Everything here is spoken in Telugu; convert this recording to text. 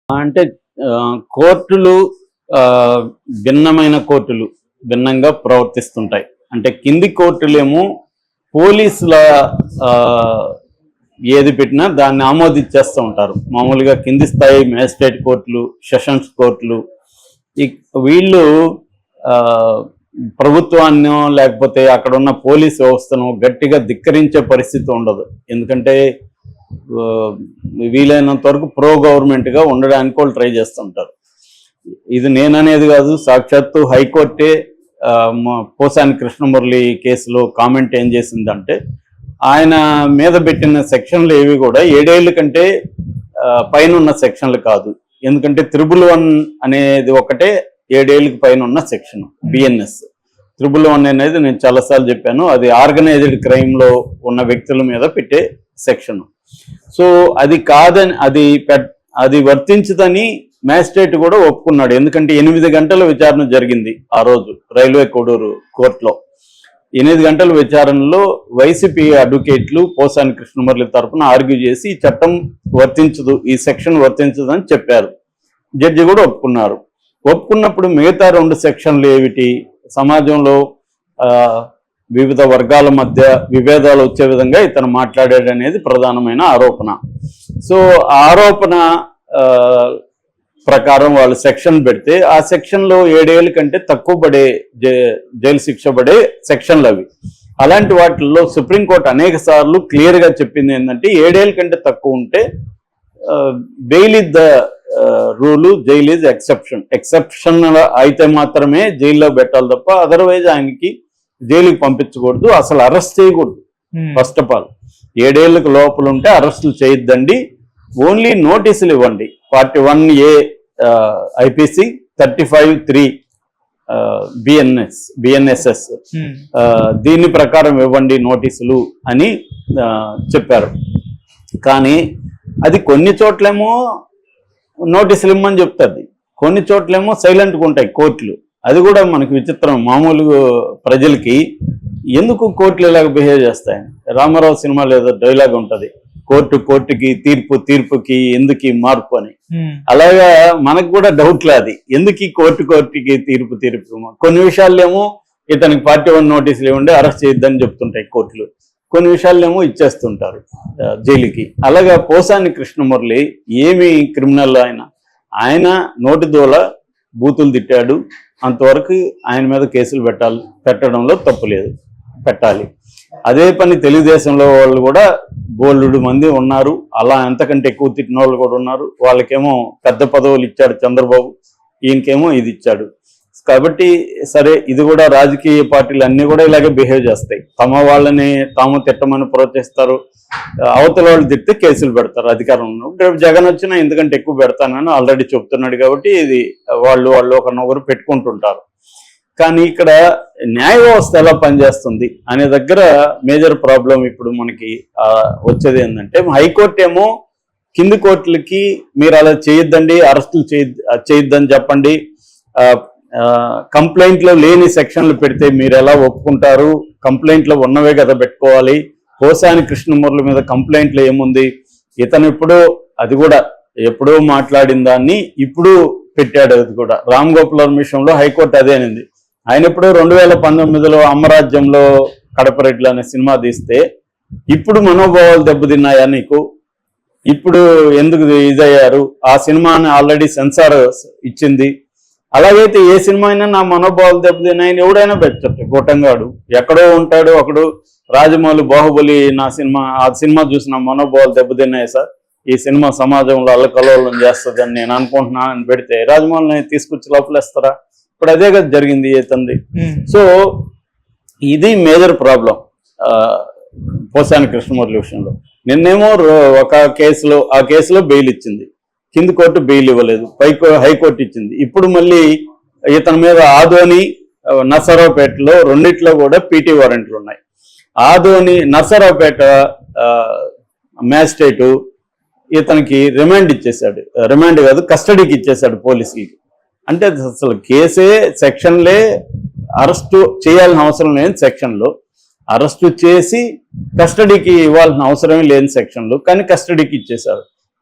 అంటే కోర్టులు భిన్నమైన కోర్టులు భిన్నంగా ప్రవర్తిస్తుంటాయి. అంటే కింది కోర్టులేమో పోలీసుల ఏది పెట్టినా దాన్ని ఆమోదించేస్తూ ఉంటారు. మామూలుగా కింది స్థాయి మేజిస్ట్రేట్ కోర్టులు, సెషన్స్ కోర్టులు వీళ్ళు ప్రభుత్వాన్ని లేకపోతే అక్కడ ఉన్న పోలీస్ వ్యవస్థను గట్టిగా ధిక్కరించే పరిస్థితి ఉండదు. ఎందుకంటే వీలైనంత వరకు ప్రో గవర్నమెంట్గా ఉండడానికి వాళ్ళు ట్రై చేస్తుంటారు. ఇది నేననేది కాదు, సాక్షాత్తు హైకోర్టే పోసాని కృష్ణమురళి కేసులో కామెంట్ ఏం చేసిందంటే, ఆయన మీద పెట్టిన సెక్షన్లు ఏవి కూడా 7 ఏళ్ళ కంటే పైన ఉన్న సెక్షన్లు కాదు. ఎందుకంటే 111 అనేది ఒకటే 7 ఏళ్ళకి పైన ఉన్న సెక్షన్ బిఎన్ఎస్. 111 అనేది నేను చాలాసార్లు చెప్పాను, అది ఆర్గనైజ్డ్ క్రైమ్లో ఉన్న వ్యక్తుల మీద పెట్టే సెక్షన్. సో అది కాదని అది వర్తించదని మ్యాజిస్ట్రేట్ కూడా ఒప్పుకున్నాడు. ఎందుకంటే 8 గంటల విచారణ జరిగింది ఆ రోజు రైల్వే కోడూరు కోర్టులో. 8 గంటల విచారణలో వైసీపీ అడ్వకేట్లు పోసాని కృష్ణమురళి తరఫున ఆర్గ్యూ చేసి ఈ చట్టం వర్తించదు, ఈ సెక్షన్ వర్తించదు అని చెప్పారు. జడ్జి కూడా ఒప్పుకున్నారు. ఒప్పుకున్నప్పుడు మిగతా 2 సెక్షన్లు ఏమిటి, సమాజంలో వివిధ వర్గాల మధ్య విభేదాలు వచ్చే విధంగా ఇతను మాట్లాడాడు అనేది ప్రధానమైన ఆరోపణ. సో ఆరోపణ ప్రకారం వాళ్ళు సెక్షన్ పెడితే ఆ సెక్షన్లో 7 ఏళ్ళ కంటే తక్కువ పడే జైలు శిక్ష పడే సెక్షన్లు అవి. అలాంటి వాటిల్లో సుప్రీంకోర్టు అనేక సార్లు క్లియర్గా చెప్పింది ఏంటంటే 7 ఏళ్ళ కంటే తక్కువ ఉంటే bail is the rule, jail is exception. Exception అయితే మాత్రమే జైల్లో పెట్టాలి తప్ప అదర్వైజ్ ఆయనకి జైలుకి పంపించకూడదు, అసలు అరెస్ట్ చేయకూడదు. ఫస్ట్ ఆఫ్ ఆల్ 7 ఏళ్ళకు లోపల ఉంటే అరెస్టులు చేయొద్దండి, ఓన్లీ నోటీసులు ఇవ్వండి. 41A ఐపీసీ 35(3) బిఎన్ఎస్ఎస్ దీని ప్రకారం ఇవ్వండి నోటీసులు అని చెప్పారు. కానీ అది కొన్ని చోట్లేమో నోటీసులు ఇమ్మని చెప్తుంది, కొన్ని చోట్లేమో సైలెంట్గా ఉంటాయి కోర్టులు. అది కూడా మనకు విచిత్రం. మామూలు ప్రజలకి ఎందుకు కోర్టులు ఇలాగ బిహేవ్ చేస్తాయి? రామారావు సినిమాలో ఏదో డైలాగ్ ఉంటుంది, కోర్టుకి తీర్పుకి ఎందుకు మార్పు అని. అలాగా మనకు కూడా డౌట్లు, అది ఎందుకు ఈ కోర్టుకి తీర్పు. కొన్ని విషయాల్లేమో ఇతనికి 41 నోటీసులు ఇవ్వండి అరెస్ట్ చేయొద్దని చెప్తుంటాయి కోర్టులు, కొన్ని విషయాల్లేమో ఇచ్చేస్తుంటారు జైలుకి. అలాగా పోసాని కృష్ణమురళి ఏమి క్రిమినల్ ఆయన నోటి దూల బూతులు తిట్టాడు, అంతవరకు ఆయన మీద కేసులు పెట్టడంలో తప్పు లేదు, పెట్టాలి. అదే పని తెలుగుదేశంలో వాళ్ళు కూడా బోల్డు మంది ఉన్నారు, అలా ఎంతకంటే ఎక్కువ తిట్టిన వాళ్ళు కూడా ఉన్నారు. వాళ్ళకేమో పెద్ద పదవులు ఇచ్చాడు చంద్రబాబు, ఈయనకేమో ఇది ఇచ్చాడు. కాబట్టి సరే, ఇది కూడా రాజకీయ పార్టీలు అన్నీ కూడా ఇలాగే బిహేవ్ చేస్తాయి. తమ వాళ్ళని తాము తిట్టమని ప్రోత్సహిస్తారు, అవతల వాళ్ళు తిడితే కేసులు పెడతారు. అధికారంలో రేపు జగన్ వచ్చినా ఎందుకంటే ఎక్కువ పెడతానని ఆల్రెడీ చెప్తున్నాడు. కాబట్టి ఇది వాళ్ళు ఒకరినొకరు పెట్టుకుంటుంటారు. కానీ ఇక్కడ న్యాయ వ్యవస్థ ఎలా పనిచేస్తుంది అనే దగ్గర మేజర్ ప్రాబ్లం ఇప్పుడు మనకి వచ్చేది ఏంటంటే, హైకోర్టు ఏమో కింది కోర్టులకి మీరు అలా చేయొద్దండి, అరెస్టులు చేయొద్దని చెప్పండి, కంప్లైంట్లో లేని సెక్షన్లు పెడితే మీరు ఎలా ఒప్పుకుంటారు, కంప్లైంట్లో ఉన్నవే కదా పెట్టుకోవాలి. పోసాని కృష్ణమురళి మీద కంప్లైంట్లో ఏముంది, ఇతను అది కూడా ఎప్పుడో మాట్లాడిన దాన్ని ఇప్పుడు పెట్టాడు. అది కూడా రామ్ గోపాల్ విషయంలో హైకోర్టు అదే అనింది. ఆయన ఇప్పుడు 2019లో అమ్మరాజ్యంలో కడపరెడ్లు అనే సినిమా తీస్తే ఇప్పుడు మనోభావాలు దెబ్బతిన్నాయా నీకు, ఇప్పుడు ఎందుకు ఇదయ్యారు? ఆ సినిమాని ఆల్రెడీ సెన్సార్ ఇచ్చింది. అలాగైతే ఏ సినిమా అయినా నా మనోభావాలు దెబ్బతిన్నాయని ఎవడైనా పెట్టచ్చు. గొట్టంగాడు ఎక్కడో ఉంటాడు, ఒకడు రాజమౌళి బాహుబలి ఆ సినిమా చూసి నా మనోభావాలు దెబ్బతిన్నాయి సార్, ఈ సినిమా సమాజంలో అల్లకల్లోలం చేస్తుంది అని నేను అనుకుంటున్నాను అని పెడితే రాజమౌళిని తీసుకొచ్చి లోపలేస్తారా? ఇప్పుడు అదే కదా జరిగింది ఇతంది. సో ఇది మేజర్ ప్రాబ్లం పోసాని కృష్ణమురళి విషయంలో. నిన్నేమో ఒక ఆ కేసులో బెయిల్ ఇచ్చింది, కింది కోర్టు బెయిల్ ఇవ్వలేదు, హైకోర్టు ఇచ్చింది. ఇప్పుడు మళ్ళీ ఇతని మీద ఆదోని నర్సరావుపేటలో రెండిట్లో కూడా పీటీ వారెంట్లు ఉన్నాయి. ఆదోని నర్సరావుపేట మ్యాజిస్ట్రేటు ఇతనికి రిమాండ్ ఇచ్చేశాడు, రిమాండ్ కాదు కస్టడీకి ఇచ్చేశాడు పోలీసులకి. అంటే అసలు కేసే సెక్షన్లే అరెస్టు చేయాల్సిన అవసరం లేని సెక్షన్లో అరెస్టు చేసి కస్టడీకి ఇవ్వాల్సిన అవసరమే లేని సెక్షన్లు, కానీ కస్టడీకి ఇచ్చేశారు.